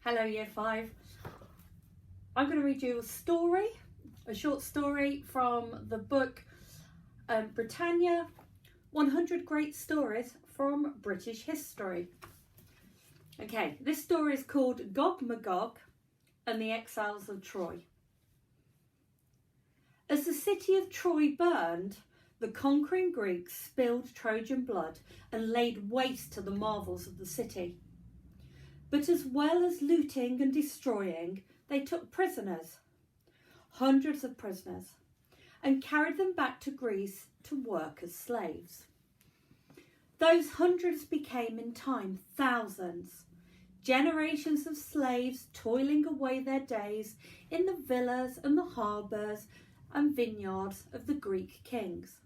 Hello Year 5. I'm going to read you a short story from the book Britannia, 100 Great Stories from British History. Okay, this story is called Gogmagog and the Exiles of Troy. As the city of Troy burned, the conquering Greeks spilled Trojan blood and laid waste to the marvels of the city. But as well as looting and destroying, they took prisoners, hundreds of prisoners, and carried them back to Greece to work as slaves. Those hundreds became in time thousands, generations of slaves toiling away their days in the villas and the harbours and vineyards of the Greek kings.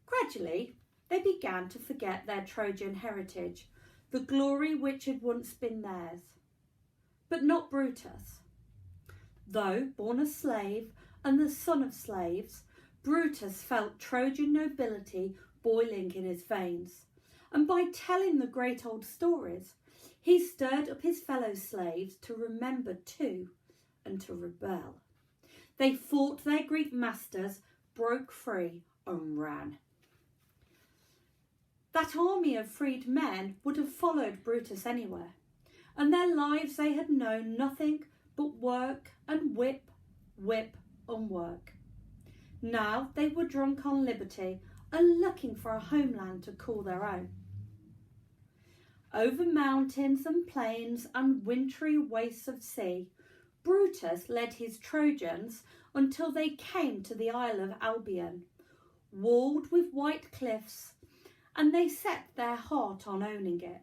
Gradually, they began to forget their Trojan heritage, the glory which had once been theirs. But not Brutus. Though born a slave and the son of slaves, Brutus felt Trojan nobility boiling in his veins, and by telling the great old stories, he stirred up his fellow slaves to remember too and to rebel. They fought their Greek masters, broke free and ran. That army of freed men would have followed Brutus anywhere, and their lives they had known nothing but work and whip, whip and work. Now they were drunk on liberty and looking for a homeland to call their own. Over mountains and plains and wintry wastes of sea, Brutus led his Trojans until they came to the Isle of Albion, walled with white cliffs, and they set their heart on owning it.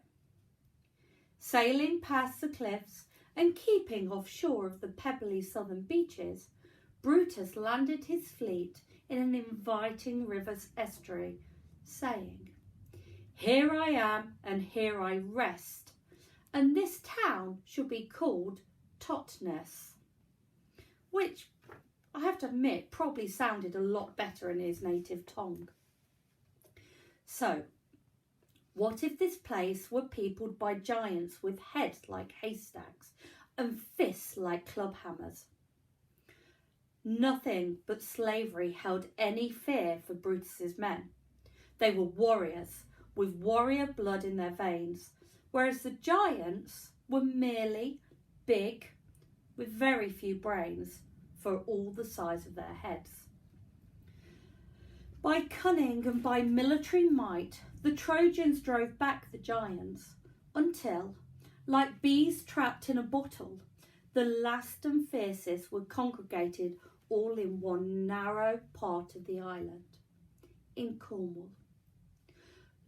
Sailing past the cliffs and keeping offshore of the pebbly southern beaches, Brutus landed his fleet in an inviting river's estuary, saying, "Here I am and here I rest, and this town shall be called Totnes," which I have to admit probably sounded a lot better in his native tongue. So, what if this place were peopled by giants with heads like haystacks and fists like club hammers? Nothing but slavery held any fear for Brutus's men. They were warriors with warrior blood in their veins, whereas the giants were merely big with very few brains for all the size of their heads. By cunning and by military might, the Trojans drove back the giants until, like bees trapped in a bottle, the last and fiercest were congregated all in one narrow part of the island, in Cornwall.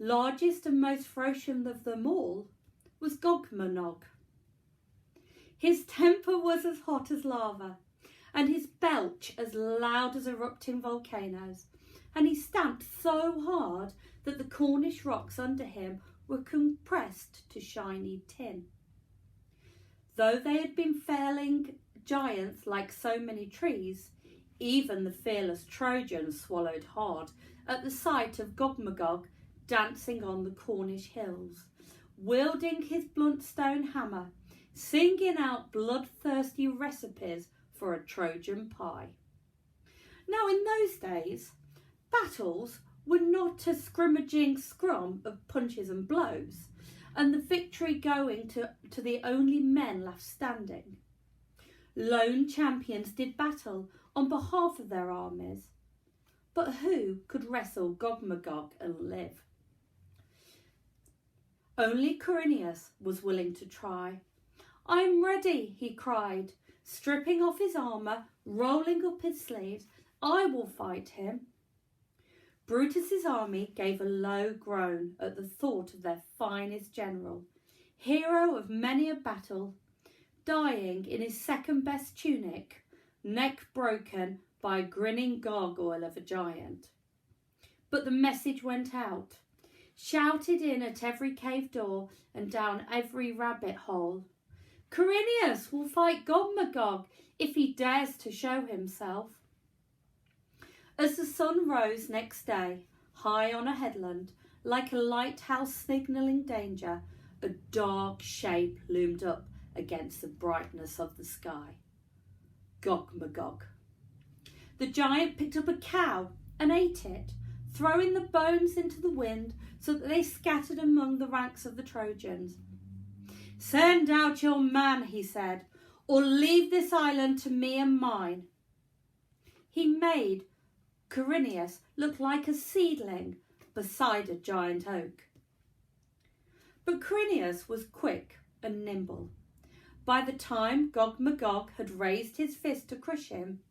Largest and most ferocious of them all was Gogmagog. His temper was as hot as lava, and his belch as loud as erupting volcanoes, and he stamped so hard that the Cornish rocks under him were compressed to shiny tin. Though they had been felling giants like so many trees, even the fearless Trojans swallowed hard at the sight of Gogmagog dancing on the Cornish hills, wielding his blunt stone hammer, singing out bloodthirsty recipes for a Trojan pie. Now in those days, battles were not a scrimmaging scrum of punches and blows, and the victory going to the only men left standing. Lone champions did battle on behalf of their armies, but who could wrestle Gogmagog and live? Only Karenia was willing to try. "I'm ready," he cried, stripping off his armour, rolling up his sleeves. "I will fight him." Brutus's army gave a low groan at the thought of their finest general, hero of many a battle, dying in his second best tunic, neck broken by a grinning gargoyle of a giant. But the message went out, shouted in at every cave door and down every rabbit hole. "Karenia will fight Gogmagog if he dares to show himself." As the sun rose next day, high on a headland, like a lighthouse signalling danger, a dark shape loomed up against the brightness of the sky. Gogmagog. The giant picked up a cow and ate it, throwing the bones into the wind so that they scattered among the ranks of the Trojans. "Send out your man," he said, "or leave this island to me and mine." He made Karenia look like a seedling beside a giant oak. But Karenia was quick and nimble. By the time Gogmagog had raised his fist to crush him,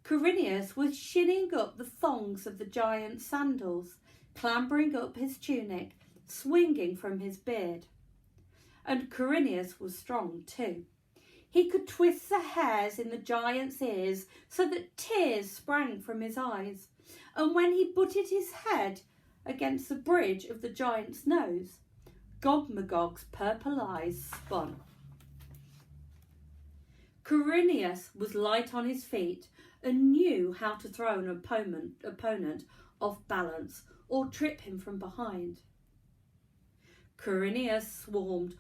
Karenia was shinning up the thongs of the giant's sandals, clambering up his tunic, swinging from his beard. And Karenia was strong too. He could twist the hairs in the giant's ears so that tears sprang from his eyes, and when he butted his head against the bridge of the giant's nose, Gogmagog's purple eyes spun. Karenia was light on his feet and knew how to throw an opponent off balance or trip him from behind. Karenia swarmed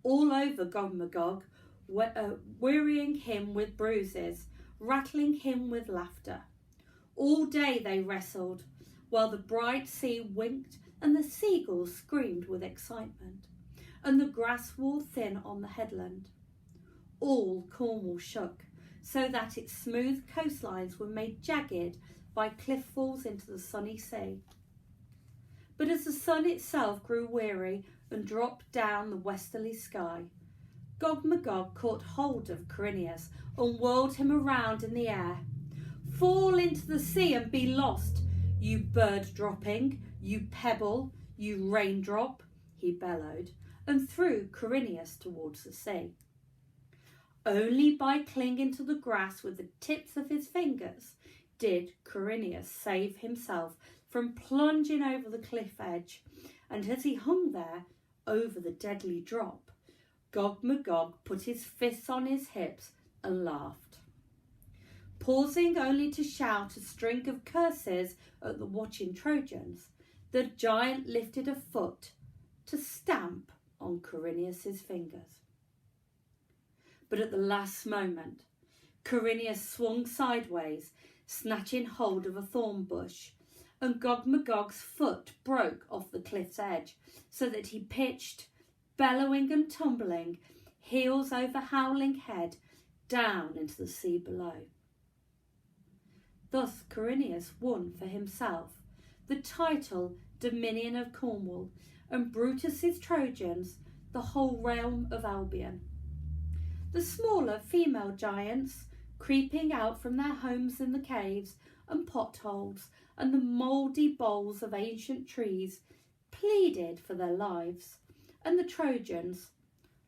all over Gogmagog, wearying him with bruises, rattling him with laughter. All day they wrestled, while the bright sea winked and the seagulls screamed with excitement, and the grass wore thin on the headland. All Cornwall shook, so that its smooth coastlines were made jagged by cliff falls into the sunny sea. But as the sun itself grew weary and dropped down the westerly sky, Gogmagog caught hold of Karenia and whirled him around in the air. "Fall into the sea and be lost, you bird dropping, you pebble, you raindrop," he bellowed, and threw Karenia towards the sea. Only by clinging to the grass with the tips of his fingers did Karenia save himself from plunging over the cliff edge, and as he hung there over the deadly drop, Gogmagog put his fists on his hips and laughed. Pausing only to shout a string of curses at the watching Trojans, the giant lifted a foot to stamp on Karenia's fingers. But at the last moment, Karenia swung sideways, snatching hold of a thorn bush, and Gogmagog's foot broke off the cliff's edge, so that he pitched, bellowing and tumbling, heels over howling head, down into the sea below. Thus Karenia won for himself the title Dominion of Cornwall, and Brutus's Trojans the whole realm of Albion. The smaller female giants, creeping out from their homes in the caves and potholes and the mouldy boles of ancient trees, pleaded for their lives, and the Trojans,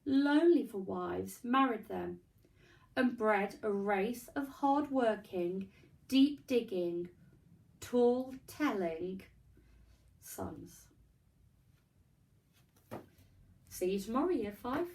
lonely for wives, married them, and bred a race of hard-working, deep-digging, tall-telling sons. See you tomorrow, Year 5.